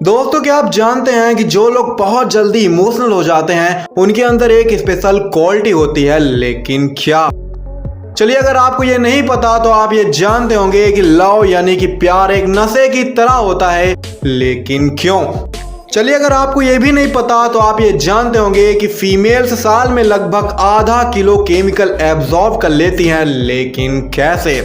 दोस्तों, क्या आप जानते हैं कि जो लोग बहुत जल्दी इमोशनल हो जाते हैं उनके अंदर एक स्पेशल क्वालिटी होती है, लेकिन क्या? चलिए, अगर आपको ये नहीं पता तो आप ये जानते होंगे कि लव यानी कि प्यार एक नशे की तरह होता है, लेकिन क्यों? चलिए, अगर आपको ये भी नहीं पता तो आप ये जानते होंगे कि फीमेल्स साल में लगभग आधा किलो केमिकल एब्जॉर्ब कर लेती हैं, लेकिन कैसे?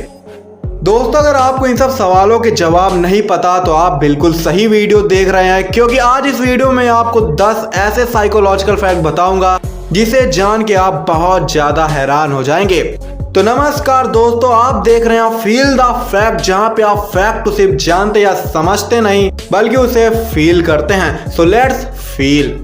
दोस्तों, अगर आपको इन सब सवालों के जवाब नहीं पता तो आप बिल्कुल सही वीडियो देख रहे हैं, क्योंकि आज इस वीडियो में आपको 10 ऐसे साइकोलॉजिकल फैक्ट बताऊंगा जिसे जान के आप बहुत ज्यादा हैरान हो जाएंगे। तो नमस्कार दोस्तों, आप देख रहे हैं फील द फैक्ट, जहां पे आप फैक्ट को सिर्फ जानते या समझते नहीं बल्कि उसे फील करते हैं। So let's feel.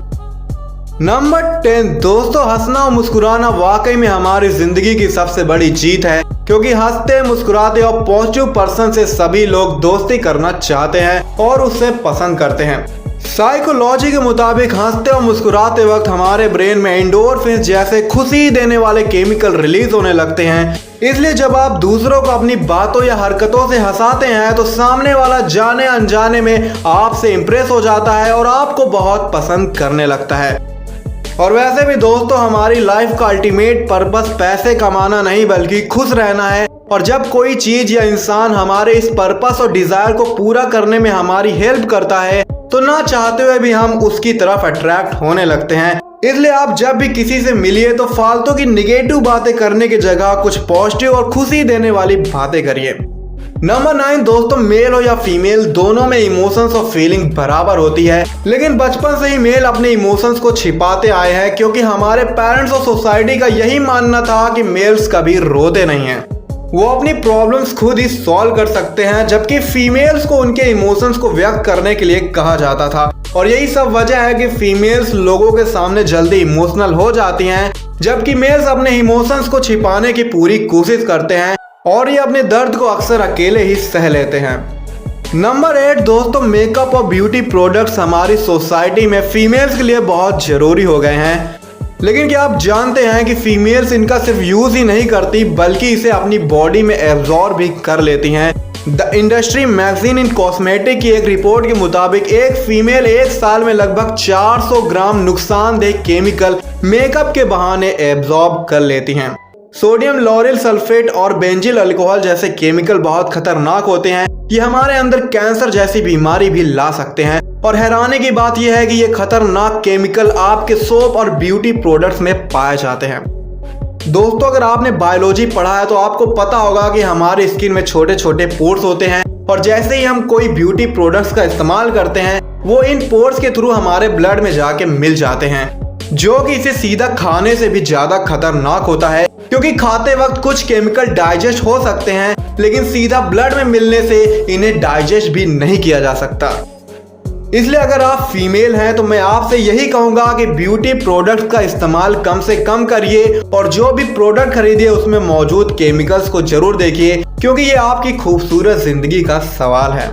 नंबर 10 दोस्तों, हंसना और मुस्कुराना वाकई में हमारी जिंदगी की सबसे बड़ी जीत है, क्योंकि हंसते मुस्कुराते और पॉजिटिव पर्सन से सभी लोग दोस्ती करना चाहते हैं और उसे पसंद करते हैं। साइकोलॉजी के मुताबिक हंसते और मुस्कुराते वक्त हमारे ब्रेन में एंडोर्फिन जैसे खुशी देने वाले केमिकल रिलीज होने लगते हैं। इसलिए जब आप दूसरों को अपनी बातों या हरकतों से हंसाते हैं तो सामने वाला जाने अनजाने में आपसे इंप्रेस हो जाता है और आपको बहुत पसंद करने लगता है। और वैसे भी दोस्तों, हमारी लाइफ का अल्टीमेट पर्पस पैसे कमाना नहीं बल्कि खुश रहना है। और जब कोई चीज या इंसान हमारे इस पर्पस और डिजायर को पूरा करने में हमारी हेल्प करता है तो ना चाहते हुए भी हम उसकी तरफ अट्रैक्ट होने लगते हैं। इसलिए आप जब भी किसी से मिलिए तो फालतू की निगेटिव बातें करने की जगह कुछ पॉजिटिव और खुशी देने वाली बातें करिए। नंबर 9 दोस्तों, मेल हो या फीमेल, दोनों में इमोशंस और फीलिंग बराबर होती है, लेकिन बचपन से ही मेल अपने इमोशंस को छिपाते आए हैं, क्योंकि हमारे पेरेंट्स और सोसाइटी का यही मानना था कि मेल्स कभी रोते नहीं हैं, वो अपनी प्रॉब्लम्स खुद ही सॉल्व कर सकते हैं, जबकि फीमेल्स को उनके इमोशंस को व्यक्त करने के लिए कहा जाता था। और यही सब वजह है कि फीमेल्स लोगों के सामने जल्दी इमोशनल हो जाती हैं, जबकि मेल्स अपने इमोशंस को छिपाने की पूरी कोशिश करते हैं और ये अपने दर्द को अक्सर अकेले ही सह लेते हैं। नंबर 8 दोस्तों, मेकअप और ब्यूटी प्रोडक्ट्स हमारी सोसाइटी में फीमेल्स के लिए बहुत जरूरी हो गए हैं, लेकिन क्या आप जानते हैं कि फीमेल्स इनका सिर्फ यूज ही नहीं करती बल्कि इसे अपनी बॉडी में एब्जॉर्ब भी कर लेती हैं। The industry magazine in cosmetic की एक रिपोर्ट के मुताबिक एक फीमेल एक साल में लगभग 400 ग्राम नुकसानदेह केमिकल मेकअप के बहाने एब्जॉर्ब कर लेती हैं। सोडियम लॉरेल सल्फेट और बेंजिल अल्कोहल जैसे केमिकल बहुत खतरनाक होते हैं। ये हमारे अंदर कैंसर जैसी बीमारी भी ला सकते हैं। और हैरानी की बात यह है कि ये खतरनाक केमिकल आपके सोप और ब्यूटी प्रोडक्ट्स में पाए जाते हैं। दोस्तों, अगर आपने बायोलॉजी पढ़ा है तो आपको पता होगा कि हमारी स्किन में छोटे छोटे पोर्स होते हैं, और जैसे ही हम कोई ब्यूटी प्रोडक्ट्स का इस्तेमाल करते हैं वो इन पोर्स के थ्रू हमारे ब्लड में जाके मिल जाते हैं, जो कि इसे सीधा खाने से भी ज्यादा खतरनाक होता है, क्योंकि खाते वक्त कुछ केमिकल डाइजेस्ट हो सकते हैं लेकिन सीधा ब्लड में मिलने से इन्हें डाइजेस्ट भी नहीं किया जा सकता। इसलिए अगर आप फीमेल हैं तो मैं आपसे यही कहूंगा कि ब्यूटी प्रोडक्ट्स का इस्तेमाल कम से कम करिए, और जो भी प्रोडक्ट खरीदिए उसमें मौजूद केमिकल्स को जरूर देखिए, क्योंकि ये आपकी खूबसूरत जिंदगी का सवाल है।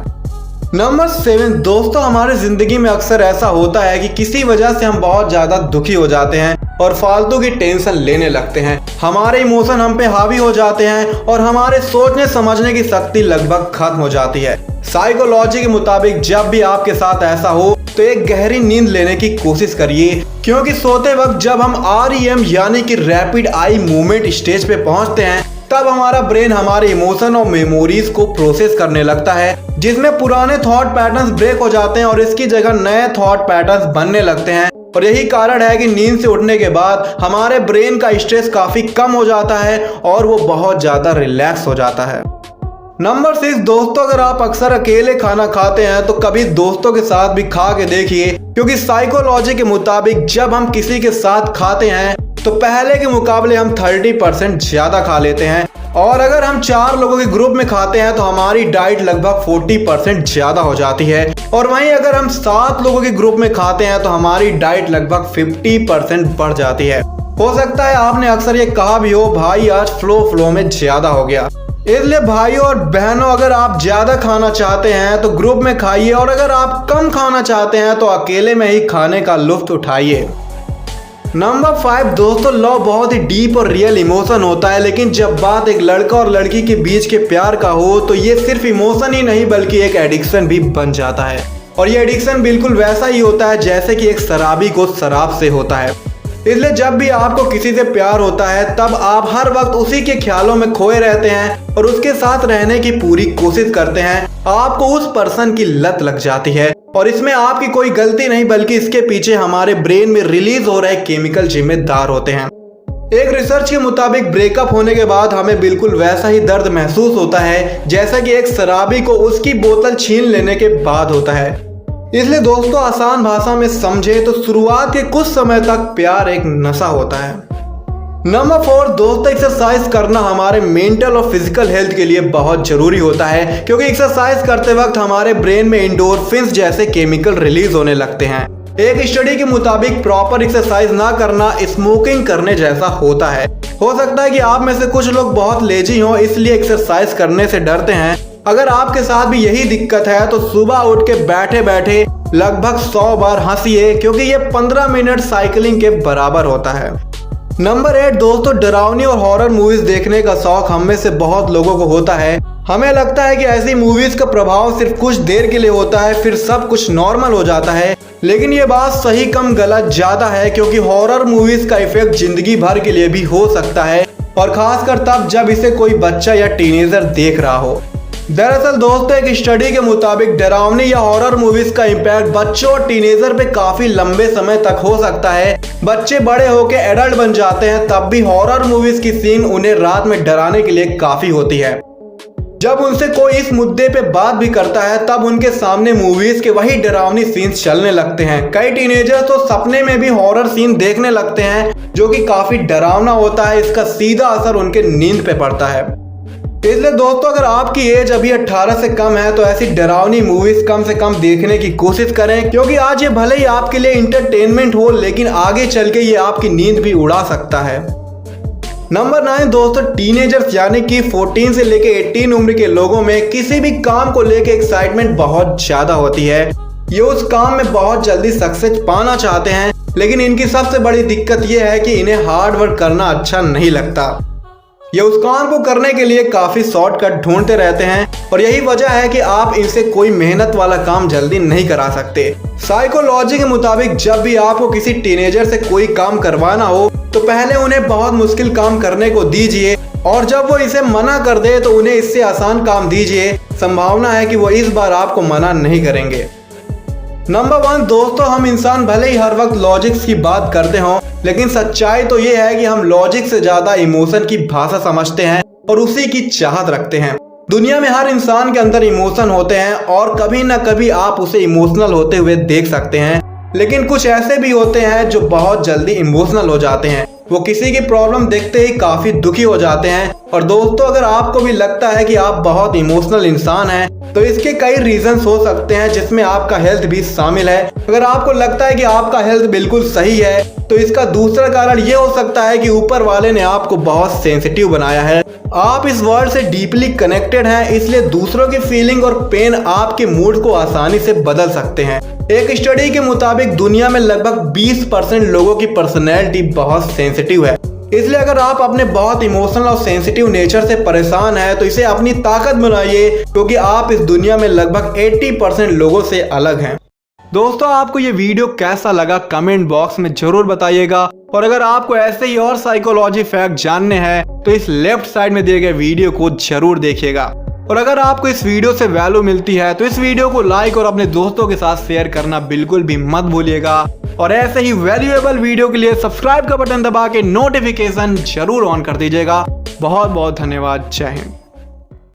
नंबर 7 दोस्तों, हमारी जिंदगी में अक्सर ऐसा होता है कि किसी वजह से हम बहुत ज्यादा दुखी हो जाते हैं और फालतू की टेंशन लेने लगते हैं। हमारे इमोशन हम पे हावी हो जाते हैं और हमारे सोचने समझने की शक्ति लगभग खत्म हो जाती है। साइकोलॉजी के मुताबिक जब भी आपके साथ ऐसा हो तो एक गहरी नींद लेने की कोशिश करिए, क्योंकि सोते वक्त जब हम REM यानी कि रैपिड आई मूवमेंट स्टेज पे पहुंचते हैं तब हमारा ब्रेन हमारे इमोशन और मेमोरीज को प्रोसेस करने लगता है, जिसमें पुराने थॉट पैटर्न्स ब्रेक हो जाते हैं और इसकी जगह नए थॉट पैटर्न्स बनने लगते हैं। और यही कारण है कि नींद से उठने के बाद हमारे ब्रेन का स्ट्रेस काफी कम हो जाता है और वो बहुत ज्यादा रिलैक्स हो जाता है। नंबर 6 दोस्तों, अगर आप अक्सर अकेले खाना खाते हैं तो कभी दोस्तों के साथ भी खा के देखिए, क्योंकि साइकोलॉजी के मुताबिक जब हम किसी के साथ खाते हैं तो पहले के मुकाबले हम 30% ज्यादा खा लेते हैं, और अगर हम 4 लोगों के ग्रुप में खाते हैं तो हमारी डाइट लगभग 40% ज्यादा हो जाती है, और वहीं अगर हम 7 लोगों के ग्रुप में खाते हैं तो हमारी डाइट लगभग 50% बढ़ जाती है। हो सकता है आपने अक्सर ये कहा भी हो, भाई आज फ्लो में ज्यादा हो गया। इसलिए भाइयों और बहनों, अगर आप ज्यादा खाना चाहते हैं तो ग्रुप में खाइए, और अगर आप कम खाना चाहते हैं तो अकेले में ही खाने का लुत्फ उठाइए। नंबर 5 दोस्तों, लव बहुत ही डीप और रियल इमोशन होता है, लेकिन जब बात एक लड़का और लड़की के बीच के प्यार का हो तो ये सिर्फ इमोशन ही नहीं बल्कि एक एडिक्शन भी बन जाता है। और ये एडिक्शन बिल्कुल वैसा ही होता है जैसे कि एक शराबी को शराब से होता है। इसलिए जब भी आपको किसी से प्यार होता है तब आप हर वक्त उसी के ख्यालों में खोए रहते हैं और उसके साथ रहने की पूरी कोशिश करते हैं। आपको उस पर्सन की लत लग जाती है और इसमें आपकी कोई गलती नहीं, बल्कि इसके पीछे हमारे ब्रेन में रिलीज हो रहे केमिकल जिम्मेदार होते हैं। एक रिसर्च के मुताबिक ब्रेकअप होने के बाद हमें बिल्कुल वैसा ही दर्द महसूस होता है जैसा कि एक शराबी को उसकी बोतल छीन लेने के बाद होता है। इसलिए दोस्तों, आसान भाषा में समझे तो शुरुआत के कुछ समय तक प्यार एक नशा होता है। नंबर 4 दोस्तों, एक्सरसाइज करना हमारे मेंटल और फिजिकल हेल्थ के लिए बहुत जरूरी होता है, क्योंकि एक्सरसाइज करते वक्त हमारे ब्रेन में एंडोर्फिन्स जैसे केमिकल रिलीज होने लगते हैं। एक स्टडी के मुताबिक प्रॉपर एक्सरसाइज ना करना स्मोकिंग करने जैसा होता है। हो सकता है कि आप में से कुछ लोग बहुत लेजी हों, इसलिए एक्सरसाइज करने से डरते हैं। अगर आपके साथ भी यही दिक्कत है तो सुबह उठ के बैठे बैठे लगभग 100 बार हंसिए, क्योंकि ये 15 मिनट साइकिलिंग के बराबर होता है। नंबर 8 दोस्तों, डरावनी और हॉरर मूवीज देखने का शौक हम में से बहुत लोगों को होता है। हमें लगता है कि ऐसी मूवीज का प्रभाव सिर्फ कुछ देर के लिए होता है, फिर सब कुछ नॉर्मल हो जाता है। लेकिन ये बात सही कम गलत ज्यादा है, क्योंकि हॉरर मूवीज का इफेक्ट जिंदगी भर के लिए भी हो सकता है, और खासकर तब जब इसे कोई बच्चा या टीनेजर देख रहा हो। दरअसल दोस्तों, एक स्टडी के मुताबिक डरावनी या हॉरर मूवीज का इम्पैक्ट बच्चों और टीनेजर पे काफी लंबे समय तक हो सकता है। बच्चे बड़े होकर एडल्ट बन जाते हैं तब भी हॉरर मूवीज की सीन उन्हें रात में डराने के लिए काफी होती है। जब उनसे कोई इस मुद्दे पे बात भी करता है तब उनके सामने मूवीज के वही डरावनी सीन्स चलने लगते हैं। कई टीनेजर तो सपने में भी हॉरर सीन देखने लगते हैं, जो कि काफी डरावना होता है। इसका सीधा असर उनके नींद पे पड़ता है। इसलिए दोस्तों, अगर आपकी एज अभी 18 से कम है तो ऐसी डरावनी मूवीज कम से कम देखने की कोशिश करें, क्योंकि आज ये भले ही आपके लिए इंटरटेनमेंट हो, लेकिन आगे चल के ये आपकी नींद भी उड़ा सकता है। नंबर 9 दोस्तों, टीनेजर्स यानी कि 14 से लेके 18 उम्र के लोगों में किसी भी काम को लेके एक्साइटमेंट बहुत ज्यादा होती है। ये उस काम में बहुत जल्दी सक्सेस पाना चाहते हैं, लेकिन इनकी सबसे बड़ी दिक्कत ये है कि इन्हें हार्ड वर्क करना अच्छा नहीं लगता। ये उस काम को करने के लिए काफी शॉर्टकट ढूंढते रहते हैं, और यही वजह है कि आप इनसे कोई मेहनत वाला काम जल्दी नहीं करा सकते। साइकोलॉजी के मुताबिक जब भी आपको किसी टीनेजर से कोई काम करवाना हो तो पहले उन्हें बहुत मुश्किल काम करने को दीजिए, और जब वो इसे मना कर दे तो उन्हें इससे आसान काम दीजिए। संभावना है कि वो इस बार आपको मना नहीं करेंगे। नंबर 1 दोस्तों, हम इंसान भले ही हर वक्त लॉजिक्स की बात करते हों, लेकिन सच्चाई तो ये है कि हम लॉजिक से ज्यादा इमोशन की भाषा समझते हैं और उसी की चाहत रखते हैं। दुनिया में हर इंसान के अंदर इमोशन होते हैं और कभी ना कभी आप उसे इमोशनल होते हुए देख सकते हैं, लेकिन कुछ ऐसे भी होते हैं जो बहुत जल्दी इमोशनल हो जाते हैं। वो किसी की प्रॉब्लम देखते ही काफी दुखी हो जाते हैं। और दोस्तों, अगर आपको भी लगता है कि आप बहुत इमोशनल इंसान हैं तो इसके कई रीजंस हो सकते हैं, जिसमें आपका हेल्थ भी शामिल है। अगर आपको लगता है कि आपका हेल्थ बिल्कुल सही है तो इसका दूसरा कारण ये हो सकता है कि ऊपर वाले ने आपको बहुत सेंसिटिव बनाया है। आप इस वर्ल्ड से डीपली कनेक्टेड हैं, इसलिए दूसरों की फीलिंग और पेन आपके मूड को आसानी से बदल सकते हैं। एक स्टडी के मुताबिक दुनिया में लगभग 20% लोगों की पर्सनैलिटी बहुत सेंसिटिव है। इसलिए अगर आप अपने बहुत इमोशनल और सेंसिटिव नेचर से परेशान हैं तो इसे अपनी ताकत बनाइए, क्योंकि आप इस दुनिया में लगभग 80% लोगों से अलग हैं। दोस्तों, आपको ये वीडियो कैसा लगा कमेंट बॉक्स में जरूर बताइएगा, और अगर आपको ऐसे ही और साइकोलॉजी फैक्ट जानने हैं तो इस लेफ्ट साइड में दिए गए वीडियो को जरूर देखिएगा। और अगर आपको इस वीडियो से वैल्यू मिलती है तो इस वीडियो को लाइक और अपने दोस्तों के साथ शेयर करना बिल्कुल भी मत भूलिएगा। और ऐसे ही वैल्यूएबल वीडियो के लिए सब्सक्राइब का बटन दबा के नोटिफिकेशन जरूर ऑन कर दीजिएगा। बहुत बहुत धन्यवाद। जय हिंद।